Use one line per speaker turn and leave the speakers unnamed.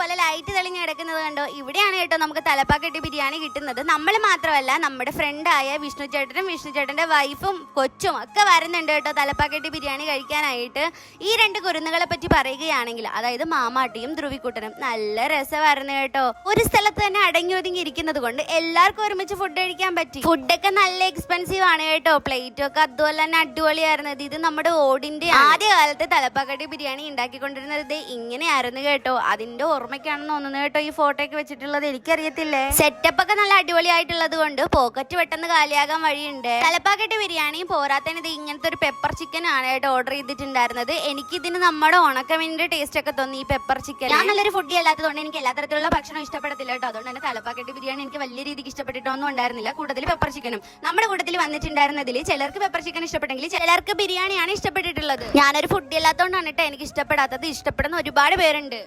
പോലെ ലൈറ്റ് തെളിഞ്ഞ് കിടക്കുന്നത് കണ്ടോ. ഇവിടെയാണ് കേട്ടോ നമുക്ക് തലപ്പാക്കട്ടി ബിരിയാണി കിട്ടുന്നത്. നമ്മൾ മാത്രമല്ല, നമ്മുടെ ഫ്രണ്ടായ വിഷ്ണു ചേട്ടന്റെ വൈഫും കൊച്ചും ഒക്കെ വരുന്നുണ്ട് കേട്ടോ തലപ്പാക്കട്ടി ബിരിയാണി കഴിക്കാനായിട്ട്. ഈ രണ്ട് കുരുന്നുകളെ പറ്റി പറയുകയാണെങ്കിൽ, അതായത് മാമാട്ടിയും ധ്രുവിക്കുട്ടനും, നല്ല രസമായിരുന്നു കേട്ടോ. ഒരു സ്ഥലത്ത് തന്നെ അടങ്ങി ഒതുങ്ങി ഇരിക്കുന്നത് കൊണ്ട് എല്ലാവർക്കും ഒരുമിച്ച് ഫുഡ് കഴിക്കാൻ പറ്റി. ഫുഡൊക്കെ നല്ല എക്സ്പെൻസീവ് ആണ് കേട്ടോ. പ്ലേറ്റും ഒക്കെ അതുപോലെ തന്നെ അടിപൊളിയായിരുന്നത്. ഇത് നമ്മുടെ ഓടിന്റെ ആദ്യകാലത്ത് തലപ്പാക്കട്ടി ബിരിയാണി ഉണ്ടാക്കിക്കൊണ്ടിരുന്നത് ഇങ്ങനെയായിരുന്നു കേട്ടോ. അതിന്റെ ഓർമ്മയ്ക്കാണെന്ന് തോന്നുന്നു കേട്ടോ ഈ ഫോട്ടോ ഒക്കെ വെച്ചിട്ടുള്ളത്. എനിക്കറിയത്തില്ലേ. സെറ്റപ്പ് ഒക്കെ നല്ല അടിപൊളിയായിട്ടുള്ളത് കൊണ്ട് പോക്കറ്റ് പെട്ടെന്ന് കാലിയാകാൻ വഴിയുണ്ട്. തലപ്പാക്കട്ടി ബിരിയാണിയും പോരാത്തതിന് ഇത് ഇങ്ങനത്തെ ഒരു പെപ്പർ ചിക്കൻ ആണ് കേട്ടോ ഓർഡർ ചെയ്തിട്ടുണ്ടായിരുന്നത്. എനിക്കിതിന് നമ്മുടെ ഉണക്കമീനിന്റെ ടേസ്റ്റ് ഒക്കെ തോന്നി ഈ പെപ്പർ ചിക്കൻ. ഞാൻ നല്ലൊരു ഫുഡി അല്ലാത്തതുകൊണ്ട് എനിക്ക് എല്ലാ തരത്തിലുള്ള ഭക്ഷണം ഇഷ്ടപ്പെടത്തില്ല കേട്ടോ. അതുകൊണ്ട് തന്നെ തലപ്പാക്കട്ടി ബിരിയാണി എനിക്ക് വലിയ രീതിക്ക് ഇഷ്ടപ്പെട്ടിട്ടൊന്നും ഉണ്ടായിരുന്നില്ല. കൂടുതൽ പെപ്പർ ചിക്കനും. നമ്മുടെ കൂട്ടത്തിൽ വന്നിട്ടുണ്ടായിരുന്നതിൽ ചിലർക്ക് പെപ്പർ ചിക്കൻ ഇഷ്ടപ്പെട്ടെങ്കിൽ ചിലർക്ക് ബിരിയാണിയാണ് ഇഷ്ടപ്പെട്ടിട്ടുള്ളത്. ഞാനൊരു ഫുഡി അല്ലാത്തതുകൊണ്ടാണ് കേട്ടോ എനിക്ക് ഇഷ്ടപ്പെടാത്തത്. ഇഷ്ടപ്പെടുന്ന ഒരുപാട് പേരുണ്ട്.